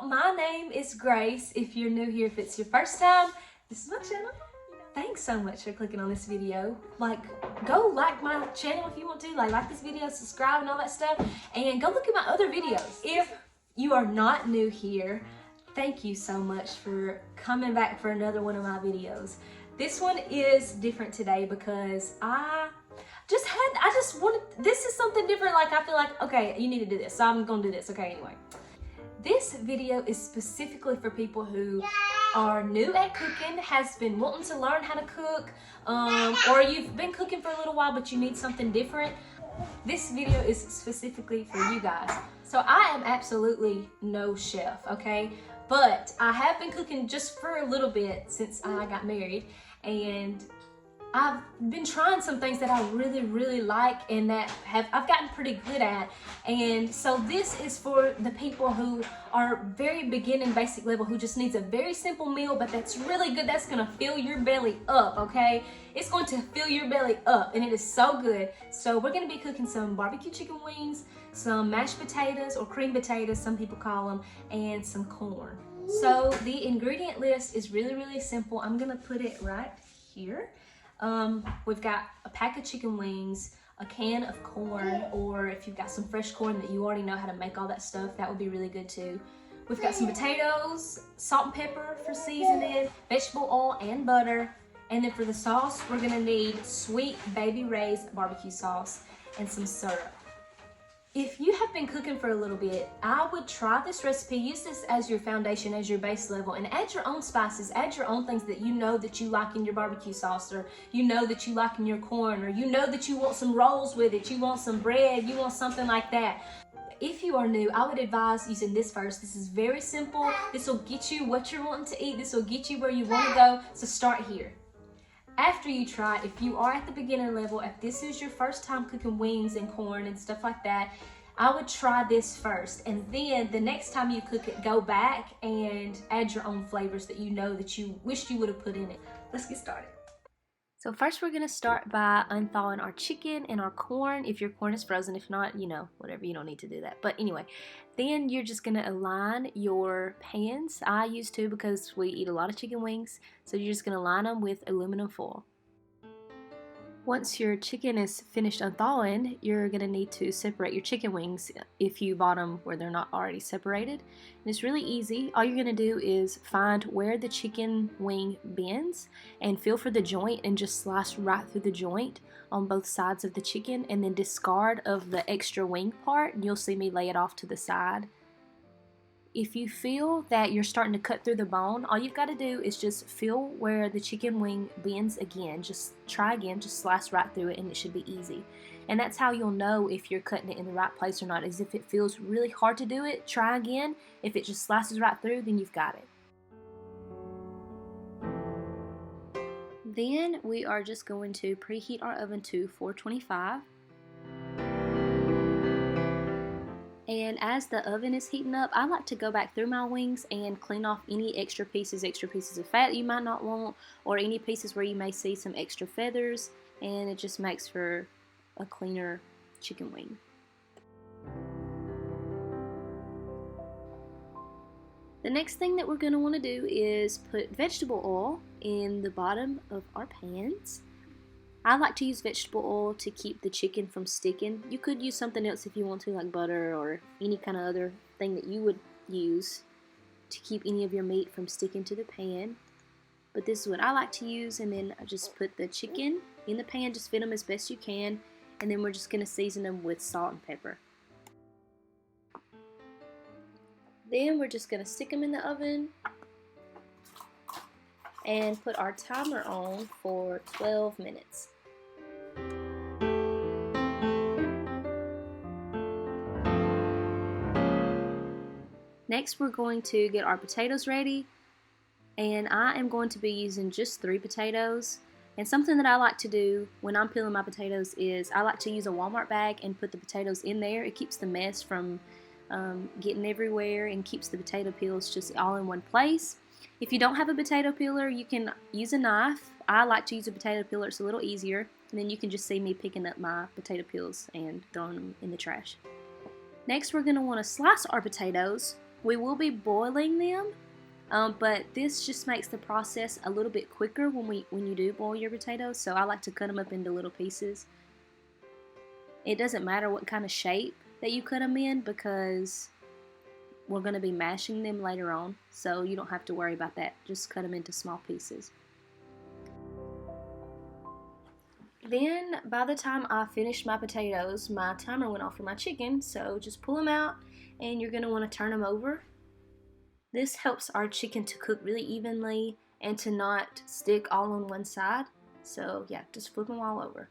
my name is Grace. If you're new here, if it's your first time, this is my channel. Thanks so much for clicking on this video. Go like my channel if you want to. Like this video, subscribe and all that stuff. And go look at my other videos. If you are not new here, thank you so much for coming back for another one of my videos. This one is different today because I just wanted, this is something different. Like, I feel like, okay, you need to do this, so I'm gonna do this. Okay, anyway. This video is specifically for people who are new at cooking, has been wanting to learn how to cook, or you've been cooking for a little while but you need something different. This video is specifically for you guys. So I am absolutely no chef, okay? But I have been cooking just for a little bit since I got married, and I've been trying some things that I really like and that I've gotten pretty good at. And so this is for the people who are very beginning, basic level, who just needs a very simple meal, but that's really good. That's gonna fill your belly up, okay? It's going to fill your belly up, and it is so good. So we're gonna be cooking some barbecue chicken wings, some mashed potatoes, or cream potatoes, some people call them, and some corn. So the ingredient list is really simple. I'm gonna put it right here. We've got a pack of chicken wings, a can of corn, or if you've got some fresh corn that you already know how to make all that stuff, that would be really good too. We've got some potatoes, salt and pepper for seasoning, vegetable oil and butter. And then for the sauce, we're gonna need sweet Baby Ray's barbecue sauce and some syrup. If you have been cooking for a little bit, I would try this recipe. Use this as your foundation, as your base level, and add your own spices, add your own things that you know that you like in your barbecue sauce, or you know that you like in your corn, or you know that you want some rolls with it, you want some bread, you want something like that. If you are new, I would advise using this first. This is very simple. This will get you what you're wanting to eat. This will get you where you want to go, so start here. After you try, if you are at the beginner level, if this is your first time cooking wings and corn and stuff like that, I would try this first. And then the next time you cook it, go back and add your own flavors that you know that you wished you would have put in it. Let's get started. So first we're gonna start by unthawing our chicken and our corn. If your corn is frozen, if not, you know, whatever, you don't need to do that. But anyway, then you're just gonna align your pans. I use two because we eat a lot of chicken wings. So you're just gonna line them with aluminum foil. Once your chicken is finished unthawing, you're going to need to separate your chicken wings if you bought them where they're not already separated. And it's really easy. All you're going to do is find where the chicken wing bends and feel for the joint and just slice right through the joint on both sides of the chicken, and then discard of the extra wing part, and you'll see me lay it off to the side. If you feel that you're starting to cut through the bone, all you've got to do is just feel where the chicken wing bends again. Just try again, just slice right through it, and it should be easy. And that's how you'll know if you're cutting it in the right place or not, is if it feels really hard to do it, try again. If it just slices right through, then you've got it. Then we are just going to preheat our oven to 425. And as the oven is heating up, I like to go back through my wings and clean off any extra pieces of fat you might not want, or any pieces where you may see some extra feathers, and it just makes for a cleaner chicken wing. The next thing that we're going to want to do is put vegetable oil in the bottom of our pans. I like to use vegetable oil to keep the chicken from sticking. You could use something else if you want to, like butter or any kind of other thing that you would use to keep any of your meat from sticking to the pan. But this is what I like to use, and then I just put the chicken in the pan, just fit them as best you can, and then we're just going to season them with salt and pepper. Then we're just going to stick them in the oven and put our timer on for 12 minutes. Next, we're going to get our potatoes ready, and I am going to be using just 3 potatoes. And something that I like to do when I'm peeling my potatoes is I like to use a Walmart bag and put the potatoes in there. It keeps the mess from getting everywhere and keeps the potato peels just all in one place. If you don't have a potato peeler, you can use a knife. I like to use a potato peeler, it's a little easier. And then you can just see me picking up my potato peels and throwing them in the trash. Next, we're going to want to slice our potatoes We will be boiling them, but this just makes the process a little bit quicker when you do boil your potatoes, so I like to cut them up into little pieces. It doesn't matter what kind of shape that you cut them in because we're going to be mashing them later on, so you don't have to worry about that. Just cut them into small pieces. Then by the time I finished my potatoes, my timer went off for my chicken, so just pull them out and you're going to want to turn them over. This helps our chicken to cook really evenly and to not stick all on one side. So yeah, just flip them all over.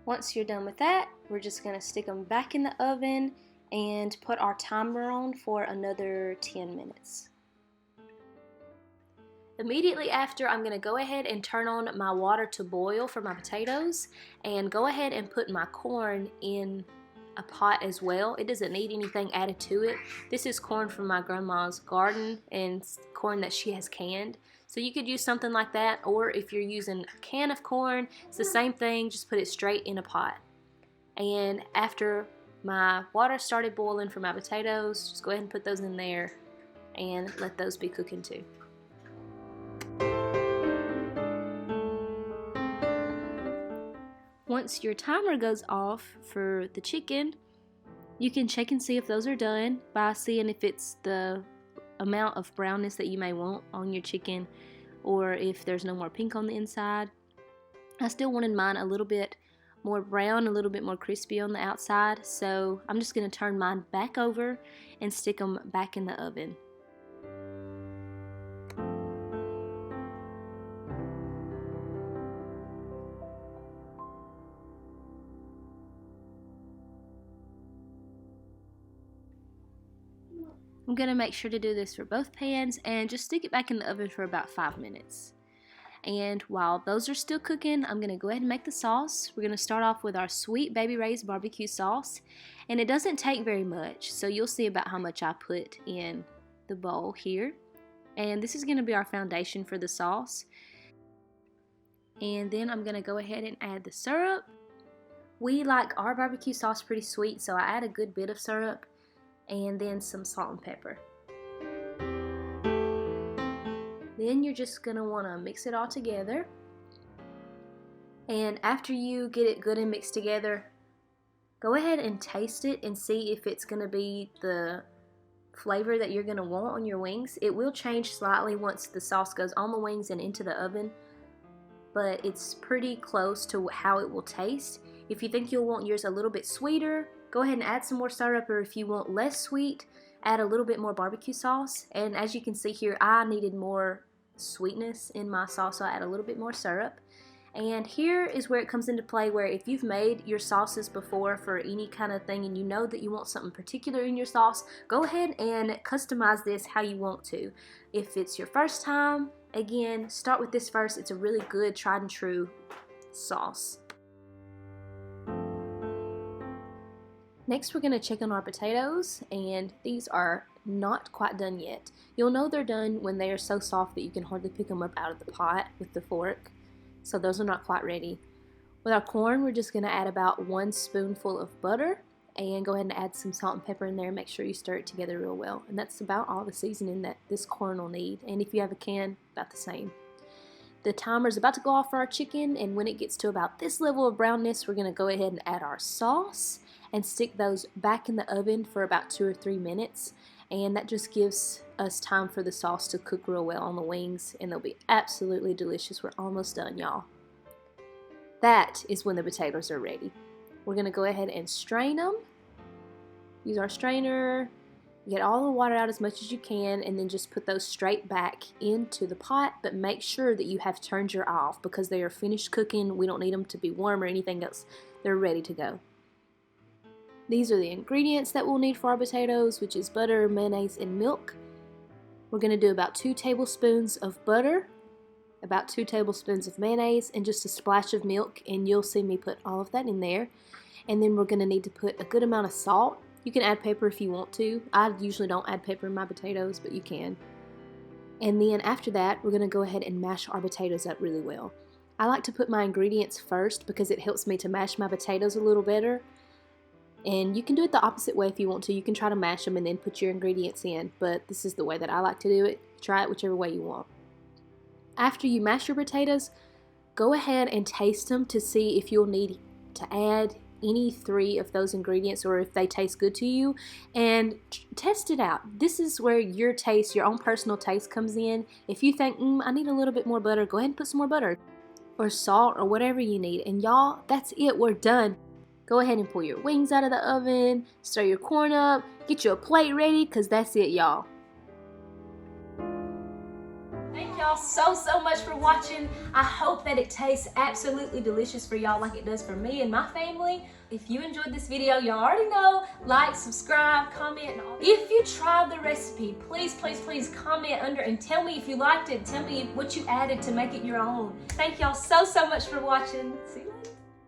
Once you're done with that, we're just going to stick them back in the oven and put our timer on for another 10 minutes. Immediately after, I'm going to go ahead and turn on my water to boil for my potatoes and go ahead and put my corn in a pot as well. It doesn't need anything added to it. This is corn from my grandma's garden and corn that she has canned. So you could use something like that, or if you're using a can of corn, it's the same thing, just put it straight in a pot. And after my water started boiling for my potatoes, just go ahead and put those in there and let those be cooking too. Once your timer goes off for the chicken, you can check and see if those are done by seeing if it's the amount of brownness that you may want on your chicken, or if there's no more pink on the inside. I still wanted mine a little bit more brown, a little bit more crispy on the outside, so I'm just going to turn mine back over and stick them back in the oven. I'm going to make sure to do this for both pans and just stick it back in the oven for about 5 minutes. And while those are still cooking, I'm going to go ahead and make the sauce. We're going to start off with our Sweet Baby Ray's barbecue sauce. And it doesn't take very much, so you'll see about how much I put in the bowl here. And this is going to be our foundation for the sauce. And then I'm going to go ahead and add the syrup. We like our barbecue sauce pretty sweet, so I add a good bit of syrup. And then some salt and pepper. Then you're just going to want to mix it all together. And after you get it good and mixed together, go ahead and taste it and see if it's going to be the flavor that you're going to want on your wings. It will change slightly once the sauce goes on the wings and into the oven, but it's pretty close to how it will taste. If you think you'll want yours a little bit sweeter, go ahead and add some more syrup, or if you want less sweet, add a little bit more barbecue sauce. And as you can see here, I needed more sweetness in my sauce, so I add a little bit more syrup. And here is where it comes into play, where if you've made your sauces before for any kind of thing and you know that you want something particular in your sauce, go ahead and customize this how you want to. If it's your first time, again, start with this first. It's a really good tried and true sauce. Next, we're going to check on our potatoes, and these are not quite done yet. You'll know they're done when they are so soft that you can hardly pick them up out of the pot with the fork. So those are not quite ready. With our corn, we're just going to add about 1 spoonful of butter and go ahead and add some salt and pepper in there. Make sure you stir it together real well. And that's about all the seasoning that this corn will need. And if you have a can, about the same. The timer is about to go off for our chicken, and when it gets to about this level of brownness, we're going to go ahead and add our sauce and stick those back in the oven for about 2 or 3 minutes, and that just gives us time for the sauce to cook real well on the wings, and they'll be absolutely delicious. We're almost done, y'all. That is when the potatoes are ready. We're going to go ahead and strain them. Use our strainer, get all the water out as much as you can, and then just put those straight back into the pot, but make sure that you have turned your eye off because they are finished cooking. We don't need them to be warm or anything else. They're ready to go. These are the ingredients that we'll need for our potatoes, which is butter, mayonnaise, and milk. We're going to do about 2 tablespoons of butter, about 2 tablespoons of mayonnaise, and just a splash of milk, and you'll see me put all of that in there. And then we're going to need to put a good amount of salt. You can add pepper if you want to. I usually don't add pepper in my potatoes, but you can. And then after that, we're going to go ahead and mash our potatoes up really well. I like to put my ingredients first because it helps me to mash my potatoes a little better. And you can do it the opposite way if you want to. You can try to mash them and then put your ingredients in, but this is the way that I like to do it. Try it whichever way you want. After you mash your potatoes, go ahead and taste them to see if you'll need to add any 3 of those ingredients or if they taste good to you, and test it out. This is where your taste, your own personal taste comes in. If you think, I need a little bit more butter, go ahead and put some more butter or salt or whatever you need. And y'all, that's it. We're done. Go ahead and pull your wings out of the oven, stir your corn up, get you a plate ready, because that's it, y'all. Thank y'all so much for watching. I hope that it tastes absolutely delicious for y'all like it does for me and my family. If you enjoyed this video, y'all already know, like, subscribe, comment, and all. If you tried the recipe, please comment under and tell me if you liked it. Tell me what you added to make it your own. Thank y'all so much for watching. See you later.